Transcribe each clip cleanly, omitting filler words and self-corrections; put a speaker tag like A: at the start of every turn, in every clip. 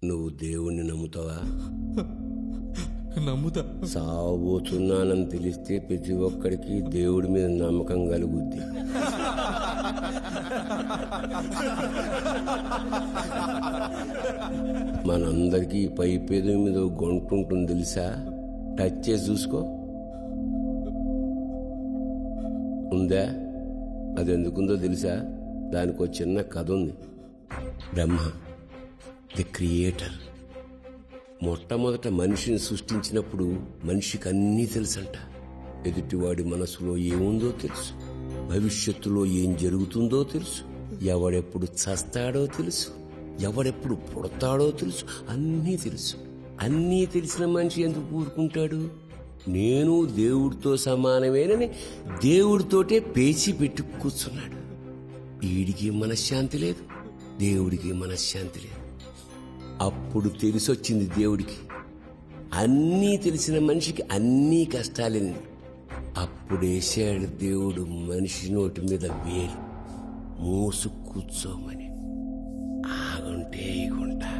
A: నువ్వు దేవుణ్ణి నమ్ముతావా?
B: నమ్ముతా.
A: సావబోతున్నానని తెలిస్తే ప్రతి ఒక్కడికి దేవుడి మీద నమ్మకం కలుగుద్ది. మనందరికీ పైపేద మీద గొంటుంటుంది తెలుసా? టచ్ చేసి చూసుకో. ఉందా? అది ఎందుకుందో తెలుసా? దానికి ఒక చిన్న కథ ఉంది. బ్రహ్మ ది క్రియేటర్ మొట్టమొదట మనిషిని సృష్టించినప్పుడు మనిషికి అన్నీ తెలుసంట. ఎదుటివాడి మనసులో ఏముందో తెలుసు, భవిష్యత్తులో ఏం జరుగుతుందో తెలుసు, ఎవడెప్పుడు చస్తాడో తెలుసు, ఎవడెప్పుడు పుడతాడో తెలుసు, అన్నీ తెలుసు. అన్నీ తెలిసిన మనిషి ఎందుకు ఊరుకుంటాడు? నేను దేవుడితో సమానమేనని దేవుడితోటే పేచి పెట్టి కూర్చున్నాడు. వీడికి మనశ్శాంతి లేదు, దేవుడికి మనశ్శాంతి లేదు. అప్పుడు తెలిసొచ్చింది దేవుడికి, అన్నీ తెలిసిన మనిషికి అన్నీ కష్టాలేంది. అప్పుడేసాడు దేవుడు మనిషి నోటి మీద వేలు, మూసు కూర్చోమని. ఆగుంటే ఇగుంటా.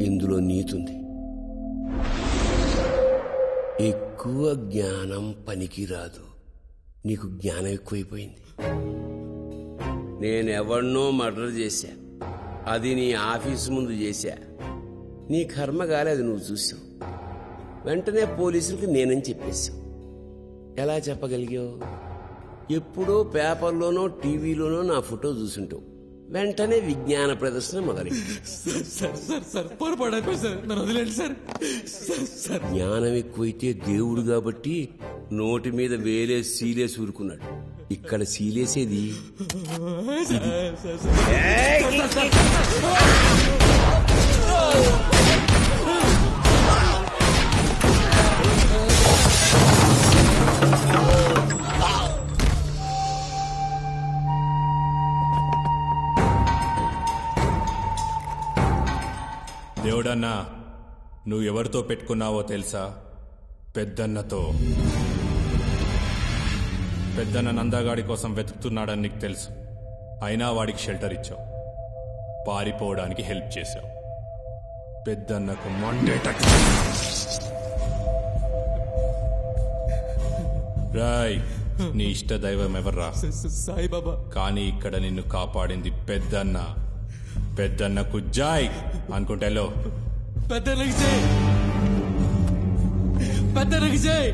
A: ఇందులో నీతుంది. ఎక్కువ జ్ఞానం పనికిరాదు. నీకు జ్ఞానం ఎక్కువైపోయింది. నేనెవన్నో మర్డర్ చేశా, అది నీ ఆఫీసు ముందు చేశా. నీ కర్మ కాలేదు, నువ్వు చూసావు. వెంటనే పోలీసులకు నేనని చెప్పేశావు. ఎలా చెప్పగలిగావు? ఎప్పుడో పేపర్లోనో టీవీలోనో నా ఫోటో చూసుంటావు. వెంటనే విజ్ఞాన ప్రదర్శన మొదలైంది. జ్ఞానం ఎక్కువైతే దేవుడు కాబట్టి నోటి మీద వేలేసి సీలేసి ఊరుకున్నాడు. ఇక్కడ సీలేసేది
B: దేవుడన్నా, నువ్వు ఎవరితో పెట్టుకున్నావో తెలుసా? పెద్దన్నతో. పెద్దన్న నందగాడి కోసం వెతుకుతున్నాడని నీకు తెలుసు. అయినా వాడికి షెల్టర్ ఇచ్చావు, పారిపోవడానికి హెల్ప్ చేశావు. పెద్దన్నకు రాయ్, నీ ఇష్ట దైవం ఎవర్రా?
C: సాయిబాబా.
B: కానీ ఇక్కడ నిన్ను కాపాడింది పెద్దన్న. పెద్దన్నకు జాయ్ అనుకుంటేలో
C: పెద్దన్నకి జై, పెద్దన్నకి జై.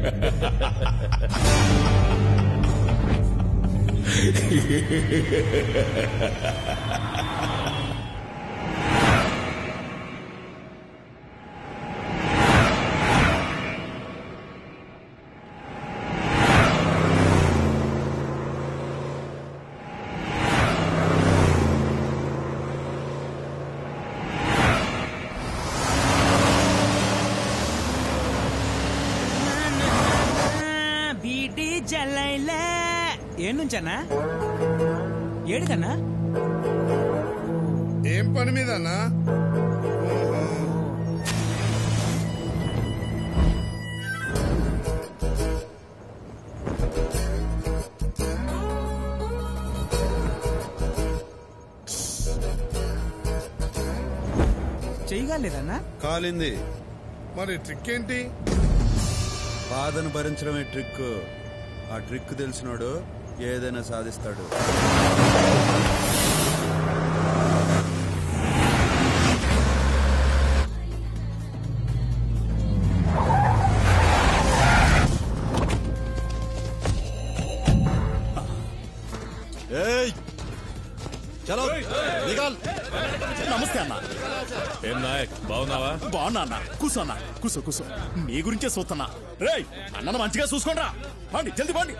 D: ఏం నుంచన్నా? ఏడుకన్నా?
E: ఏం పని మీద అన్నా?
D: చేయగలేదన్నా?
E: కాలింది. మరి ట్రిక్ ఏంటి?
F: బాధను భరించడమే ట్రిక్. ఆ ట్రిక్ తెలిసినోడు ఏదైనా సాధిస్తాడు.
G: చలో నమస్తే అన్న.
B: ఏం నాయక్, బాగున్నావా?
G: బాగున్నా అన్న. కూర్చో అన్న, కూర్చో కూర్చో. నీ గురించే చూస్తున్నా. రేయ్, అన్నను మంచిగా చూసుకోండి రా. పండి, జల్దీ పండి.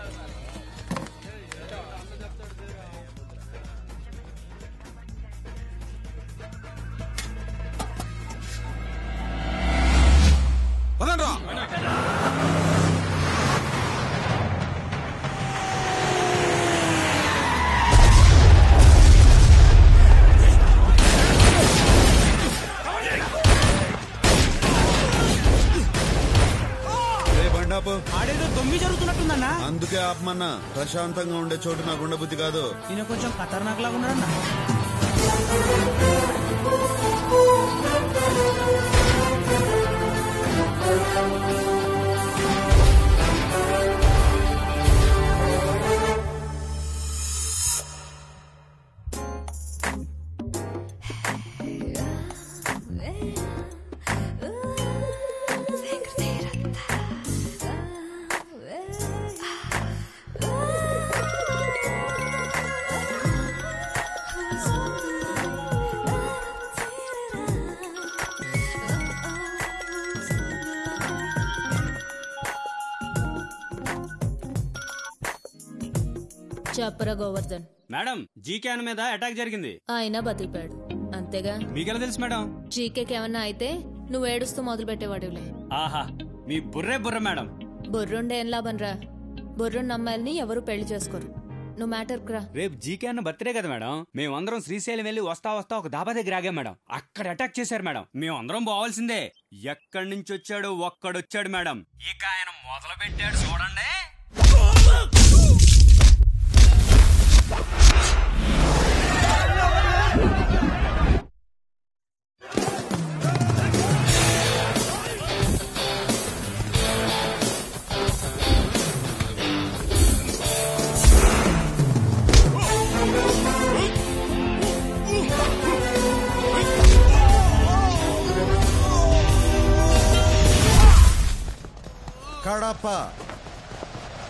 E: పదండ్రా.
D: ఆడేదో దొంగి జరుగుతున్నట్టుందన్నా.
F: అందుకే ఆపమన్నా. ప్రశాంతంగా ఉండే చోటు నాకు ఉండబుద్ధి కాదు.
D: ఈయన కొంచెం ఖతర్నాక్ లాగా ఉన్నాడన్నా.
H: చెప్పరా గోవర్ధన్.
D: మేడం జీకే మీద అటాక్ జరిగింది.
H: ఆయన బతికిపోయాడు అంతేగా.
D: మీకెలా తెలుసు మేడం?
H: జీకేకి ఏమన్నా అయితే నువ్వు ఏడుస్తూ మొదలు పెట్టేవాడులే.
D: ఆహా, మీ బుర్ర మేడం.
H: బుర్రుండే ఏం లాభం రా. బుర్రున్న అమ్మాయిల్ని ఎవరు పెళ్లి చేసుకోరు. నువ్వు మ్యాటర్ రా.
D: రేపు జీకే అన్న బర్త్డే కదా మేడం. మేమందరం శ్రీశైలం వెళ్ళి వస్తా ఒక దాబా దగ్గర ఆగాం మేడం. అక్కడ అటాక్ చేశారు మేడం. మేమందరం పోవాల్సిందే. ఎక్కడి నుంచి వచ్చాడు ఒక్కడొచ్చాడు మేడం. ఇక ఆయన మొదలు పెట్టాడు చూడండి.
F: కడప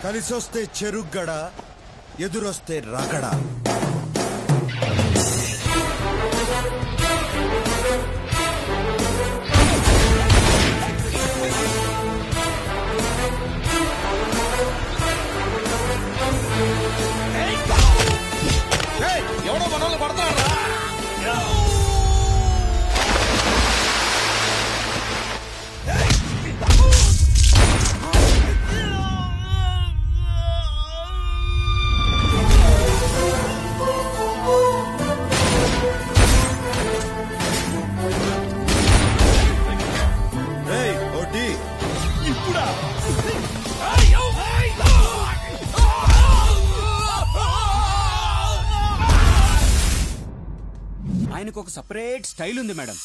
F: కలిసొస్తే చెరుగ్గడ, ఎదురొస్తే రగడ.
G: ఎవడో మనల్ని పడతాడా?
D: ఆయనకు ఒక సపరేట్ స్టైల్ ఉంది మేడం.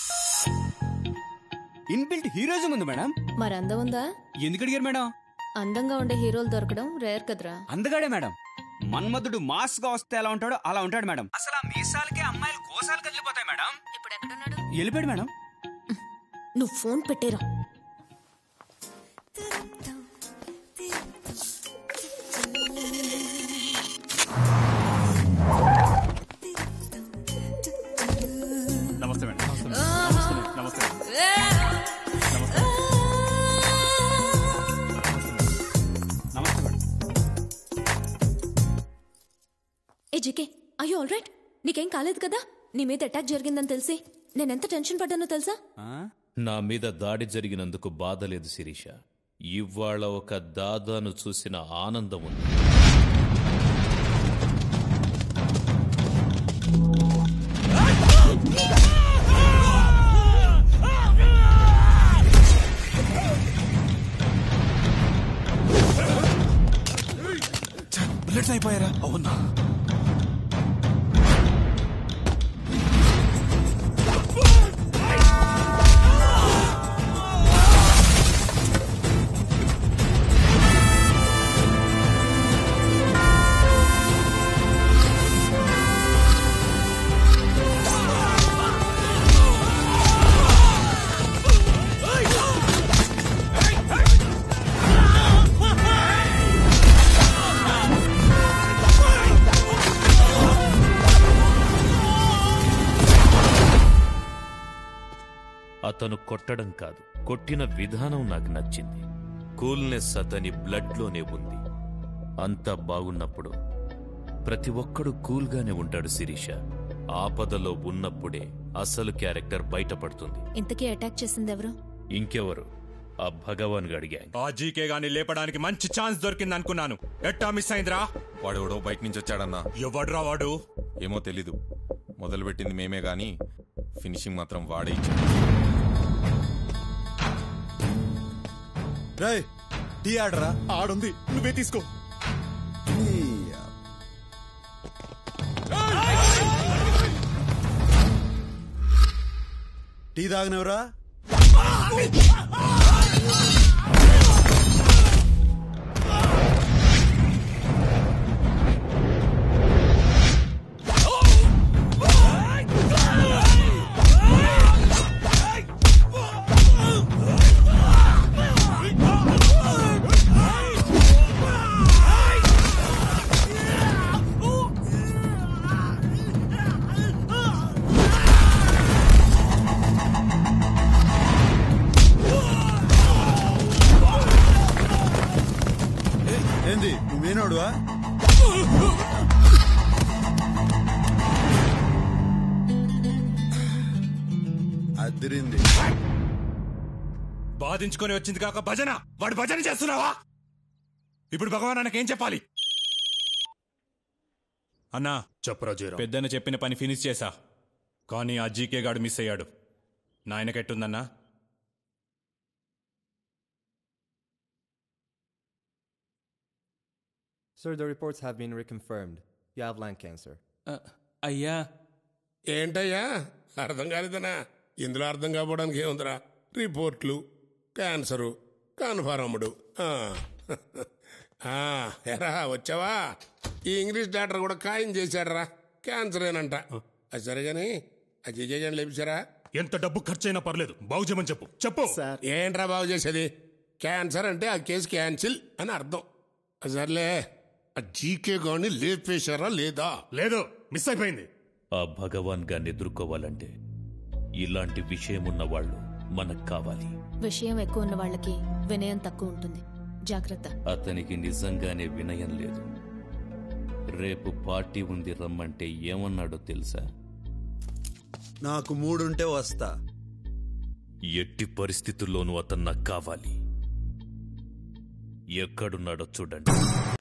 D: ఇన్బిల్ట్ హీరోయిజం ఉంది మేడం.
H: మరి అందం ఉందా?
D: ఎందుకు అడిగారు మేడం?
H: అందంగా ఉండే హీరోలు దొరకడం రేర్ కదరా.
D: అందగాడే మేడం. మన్మధుడు మాస్ గా వస్తే ఎలా ఉంటాడో అలా ఉంటాడు మేడం. అసలు ఆ మీసాలకే అమ్మాయిలు కోసాలు కదిలిపోతాయి మేడం.
H: ఇప్పుడు ఎక్కడున్నాడు?
D: వెళ్ళిపోయాడు మేడం.
H: నువ్వు ఫోన్ పెట్టేరా.
G: నమస్తే మేడం. నమస్తే.
D: నమస్తే madam.
H: A GK, are you all right? నీకేం కాలేదు కదా? నీ మీద అటాక్ జరిగిందని తెలిసి నేనెంత టెన్షన్ పడ్డానో తెలుసా?
B: నా మీద దాడి జరిగినందుకు బాధ లేదు శిరీష. ఇవాళ ఒక దాదాను చూసిన ఆనందం ఉంది.
C: బుల్లెట్స్ అయిపోయారా? అవునా?
B: అతను కొట్టడం కాదు, కొట్టిన విధానం నాకు నచ్చింది. కూల్నెస్ అతని బ్లడ్లోనే ఉంది. అంతా బాగున్నప్పుడు ప్రతి ఒక్కడు కూల్గానే ఉంటాడు శిరీష. ఆపదలో ఉన్నప్పుడే అసలు క్యారెక్టర్ బయటపడుతుంది.
H: ఇంతకీ అటాక్ చేసింది ఎవరు?
B: ఇంకెవరు? ఆ భగవాన్ గడి గ్యాంగ్.
I: ఆ జీకే గాని లేపడానికి మంచి ఛాన్స్ దొరికింది అనుకున్నాను. ఎట్టా మిస్ అయిందిరా?
J: వాడెవడో బయట నుంచి వచ్చాడన్నా.
I: ఎవడ్రా వాడు?
J: ఏమో తెలీదు. మొదలుపెట్టింది మేమే గాని ఫినిషింగ్ మాత్రం వాడే ఇచ్చాడు.
F: టీ ఆడరా?
G: ఆడుంది, నువ్వే తీసుకో.
F: టీ తాగనివరా? అదిరింది.
I: బాధించుకొని వచ్చింది కాక భజన, వాడు భజన చేస్తున్నావా? ఇప్పుడు భగవాన్ ఏం చెప్పాలి? అన్నా చెప్పరా జీరో. పెద్దన్న చెప్పిన పని ఫినిష్ చేశా, కానీ ఆ జీకే గాడు మిస్ అయ్యాడు. నాయనకెట్టుందన్నా?
K: Sir, the reports have been reconfirmed. You have lung cancer.
C: అయ్యా
E: ఏంటయ్యా అర్థం కాలేదనా? ఇందులో అర్థం కాకపోవడానికి ఏముందిరా? రిపోర్ట్లు, క్యాన్సరు, కన్ఫర్మ్డ్. ఎరా వచ్చావా? ఈ ఇంగ్లీష్ డాక్టర్ కూడా ఖాయం చేశాడరా, క్యాన్సరేనంట. అది సరిగాని ఆ జిజేజన్ లేపించారా?
I: ఎంత డబ్బు ఖర్చైనా పర్లేదు, బాగు చేయమని చెప్పు. చెప్పు.
E: ఏంట్రా బాగు చేసేది? క్యాన్సర్ అంటే ఆ కేసు క్యాన్సిల్ అని అర్థం. సర్లే, ఆ జీకే గాని లేపేశారా లేదా?
I: లేదు, మిస్ అయిపోయింది.
B: ఆ భగవాన్ గాన్ని ఎదుర్కోవాలంటే ఇలాంటి విషయమున్న వాళ్ళు మనకు కావాలి.
H: విషయం ఎక్కువ ఉన్న వాళ్ళకి వినయం తక్కువ ఉంటుంది. జాగ్రత్త.
B: అతనికి నిజంగానే వినయం లేదు. రేపు పార్టీ ఉంది రమ్మంటే ఏమన్నాడో తెలుసా?
F: నాకు మూడుంటే వస్తా.
B: ఎట్టి పరిస్థితుల్లోనూ అతను నాకు కావాలి. ఎక్కడున్నాడో చూడండి.